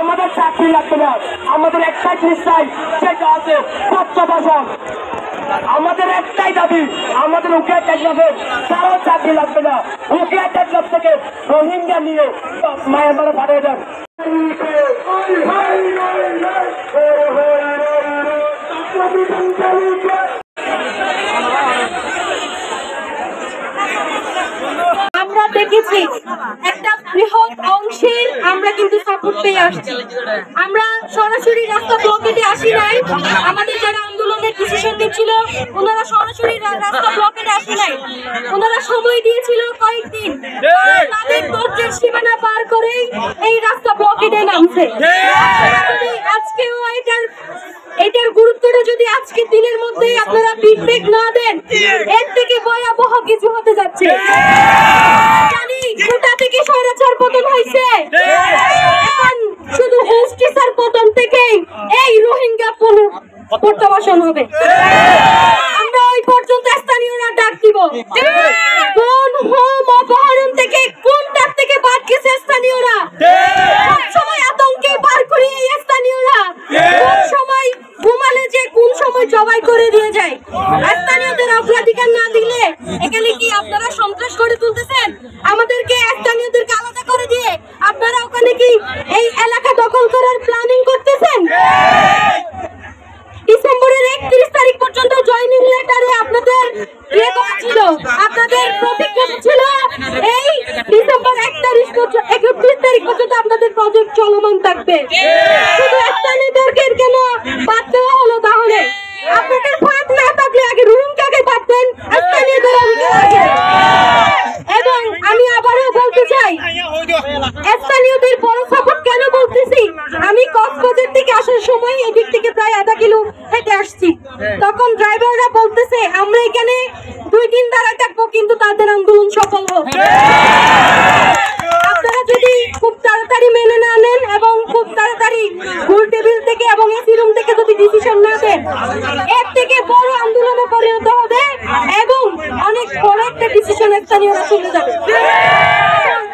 আমাদের চাকরি লাগবে না, আমাদের একটাই জিনিস চাই, সেটা আছে তত্ত্বাবধান। আমাদের একটাই দাবি, আমাদের উকিয়া টেকনাফের কারো চাকরি লাগবে না। উকিয়া টেকনাফ থেকে রোহিঙ্গা নিয়ে মায়ানমারে পাঠিয়ে দেন। আমরা দেখেছি একটা বৃহৎ অংশের আমরা কিন্তু সাপোর্ট পেয়ে আসছি। আমরা সরাসরি রাস্তা ব্লকেটে আসি নাই, আমাদের যারা আন্দোলনের ডিসিশন নিচ্ছিল ওনারা সরাসরি রাস্তা ব্লকেটে আসি নাই, ওনারা সময় দিয়েছিল কয়েকদিন, তাদের ধৈর্যের সীমানা পার করেই এই রাস্তা ব্লকেটে নামছে। আজকেও এটার গুরুত্বটা যদি আজকে দিনের মধ্যেই আপনারা ফিডব্যাক না দেন, এর থেকে ভয়াবহ কিছু হতে যাচ্ছে। জানি কোথা থেকে স্বৈরাচার পতন হয়েছে, এখন শুধু হোস্টিসার পতন থেকেই এই রোহিঙ্গা প্রত্যাবাসন হবে। আমরা ওই পর্যন্ত স্থানীয়রা ডাক দিব, কোন হোম অপহরণ থেকে কোনটার থেকে বাদ গেছে স্থানীয়রা, সময় আতঙ্কে পার করিয়ে এই স্থানীয়রা কোন সময় ঘুমালে যে কোন সময় জবাই করে দিয়ে যায়। স্থানীয়দের অগ্রাধিকার না দিলে এখানে কি আপনারা সন্ত্রাস করে তুলতেছেন? আমাদেরকে স্থানীয়দেরকে আলাদা করে দিয়ে আপনারা ওখানে কি এই এলাকা দখল করার প্ল্যানিং করতেছেন? ডিসেম্বরের 31 তারিখ পর্যন্ত জয়নিং লেটারে আপনাদের ইয়ে করা ছিল, আপনাদের প্রতিজ্ঞা ছিল এই ডিসেম্বর 31 তারিখ পর্যন্ত আপনাদের প্রজেক্ট চলমান থাকবে। শুধু স্থানীয়দেরকে কেন বাদ দেওয়া হলো? তাহলে আপনাদের ফাঁক না থাকলে আগে রোহিঙ্গাকে বাদ দেন, স্থানীয়দের আগে। এবং আমি আবারও বলতে চাই, স্থানীয়দের বড় সাপোর্ট কেন বলতেছি, আমি কক্সবাজার থেকে আসার সময় এদিক থেকে প্রায় আধা কিলো হেঁটে আসছি, তখন ড্রাইভাররা বলতেছে আমরা এখানে 2 দিন দাঁড়ায় থাকবো কিন্তু তাদের আন্দোলন সফল হোক। আপনারা যদি খুব তাড়াতাড়ি মেনে না নেন এবং খুব তাড়াতাড়ি গোল টেবিল থেকে এবং এসি রুম থেকে যদি ডিসিশন না দেন, এর থেকে বড় আন্দোলনে পরিণত হবে এবং অনেক বড় একটা ডিসিশন স্থানীয়রা চলে যাবে।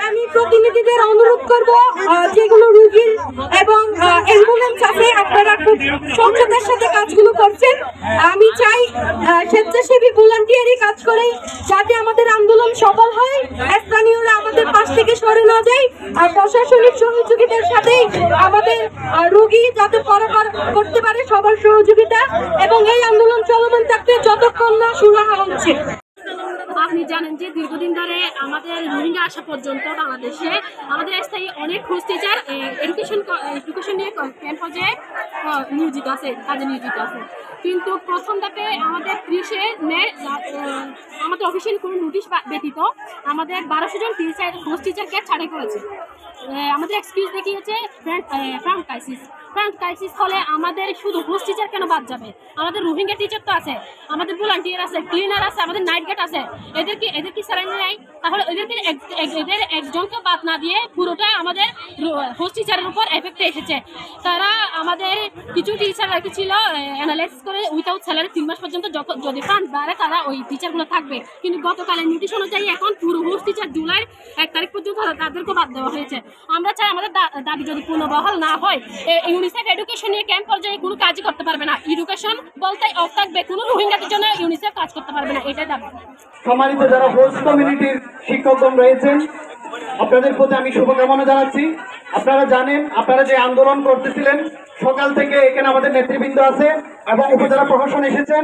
আমি প্রতিনিধিদের অনুরোধ করব, যেগুলো রুগীর এবং অ্যাম্বুলেন্স আছে আপনারা খুব স্বচ্ছতার সাথে কাজগুলো করছেন। আমি চাই স্বেচ্ছাসেবী ভলান্টিয়ারি কাজ করে যাতে আমাদের আন্দোলন সফল হয়, স্থানীয়রা আমাদের পাশ থেকে সরে না যায়, আর প্রশাসনিক সহযোগিতার সাথে আমাদের রোগী যাতে পারাপার করতে পারে সবার সহযোগিতা, এবং এই আন্দোলন চলমান থাকবে যতক্ষণ না সুরাহা হচ্ছে। আপনি জানেন যে দীর্ঘদিন ধরে আমাদের রোহিঙ্গা আসা পর্যন্ত বাংলাদেশে আমাদের স্থায়ী অনেক হোস্ট টিচার এডুকেশন নিয়ে ক্যাম্প পর্যায়ে নিয়োজিত আছে, কাজে নিয়োজিত আছে। কিন্তু প্রথম ধাপে আমাদের 30-এ মে আমাদের অফিসিয়াল কোনো নোটিশ ব্যতীত আমাদের 1200 জন টিচার হোস্ট টিচারকে ছাঁটাই করেছে। আমাদের এক্সকিউজ দেখিয়েছে ফ্রান্ট ক্রাইসিস হলে আমাদের শুধু হোস্ট টিচার কেন বাদ যাবে? আমাদের রোহিঙ্গা টিচার তো আছে, আমাদের ভলান্টিয়ার আছে, ক্লিনার আছে, আমাদের নাইট গার্ড আছে, এদের কি স্যালারি নেই? তাহলে এদের একজনকে বাদ না দিয়ে পুরোটা আমাদের হোস্ট টিচারের উপর এফেক্টে এসেছে। তারা আমাদের কিছু টিচার রেখেছিল অ্যানালাইসিস করে উইথাউট স্যালারি 3 মাস পর্যন্ত যদি ফান্ড বাড়ে তারা ওই টিচারগুলো থাকবে। কিন্তু গতকালের নোটিশ অনুযায়ী এখন পুরো হোস্ট টিচার জুলাই 1 তারিখ পর্যন্ত তাদেরকে বাদ দেওয়া হয়েছে। আমরা চাই আমাদের দাবি যদি পুনর্বহাল না হয়, ইউনিসেফ এডুকেশন নিয়ে ক্যাম্প পর্যায়ে কোনো কাজই করতে পারবে না। এডুকেশন বলতে অফ থাকবে, কোনো রোহিঙ্গাদের জন্য ইউনিসেফ কাজ করতে পারবে না, এটাই দাবি। সম্মানিত যারা হোস্ট কমিউনিটির শিক্ষকগণ রয়েছেন, আপনাদের প্রতি আমি শুভকামনা জানাচ্ছি। আপনারা জানেন, আপনারা যে আন্দোলন করতেছিলেন সকাল থেকে এখানে আমাদের নেতৃবৃন্দ আছে এবং উপজেলা প্রশাসন এসেছেন।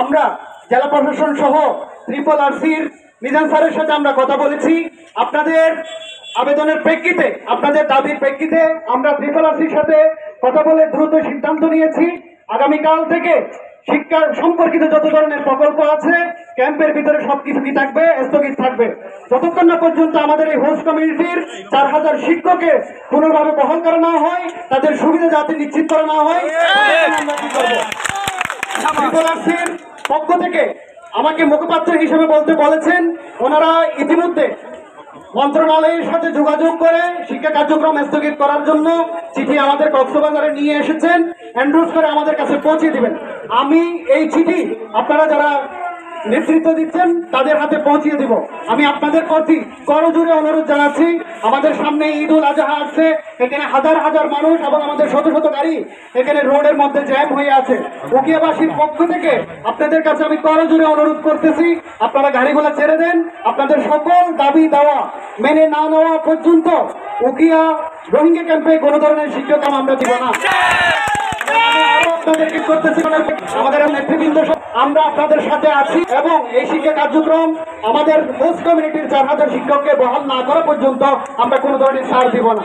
আমরা জেলা প্রশাসন সহ RRRCর মিজান স্যারের সাথে আমরা কথা বলেছি। আপনাদের আবেদনের প্রেক্ষিতে, আপনাদের দাবির প্রেক্ষিতে আমরা RRRCর সাথে কথা বলে দ্রুত সিদ্ধান্ত নিয়েছি। আগামীকাল থেকে শিক্ষা সম্পর্কিত যত ধরনের প্রকল্প আছে ক্যাম্পের ভিতরে সবকিছু কি থাকবে, স্থগিত থাকবে, যতক্ষণ না পর্যন্ত আমাদের এই হোস্ট কমিউনিটির 4000 শিক্ষককে পুনর্ভাবে বহাল করা না হয়, তাদের সুবিধা যাতে নিশ্চিত করা না হয়। RRRCর পক্ষ থেকে আমাকে মুখপাত্র হিসেবে বলতে বলেছেন, ওনারা ইতিমধ্যে মন্ত্রণালয়ের সাথে যোগাযোগ করে শিক্ষা কার্যক্রম স্থগিত করার জন্য চিঠি আমাদের কক্সবাজারে নিয়ে এসেছেন, এন্ডোর্স করে আমাদের কাছে পৌঁছে দিবেন। আমি এই চিঠি আপনারা যারা নেতৃত্ব দিচ্ছেন তাদের হাতে পৌঁছিয়ে দিব। আমি আপনাদের প্রতি করজোড়ে অনুরোধ জানাচ্ছি, আমাদের সামনে ঈদ উল আজহা আসছে, এখানে হাজার হাজার মানুষ এবং আমাদের শত শত গাড়ি এখানে রোডের মধ্যে জ্যাম হয়ে আছে। উকিয়াবাসীর পক্ষ থেকে আপনাদের কাছে আমি করজোড়ে অনুরোধ করতেছি, আপনারা গাড়িগুলো ছেড়ে দেন। আপনাদের সকল দাবি দেওয়া মেনে না নেওয়া পর্যন্ত উকিয়া রোহিঙ্গা ক্যাম্পে কোনো ধরনের শিক্ষাক্রম আমরা দিব না। আপনাদেরকে করতেছি, আমাদের নেতৃবৃন্দ আমরা আপনাদের সাথে আছি এবং এই শিক্ষা কার্যক্রম আমাদের হোস্ট কমিউনিটির 4000 শিক্ষককে বহাল না করা পর্যন্ত আমরা কোনো ধরনের ছাড় দিব না।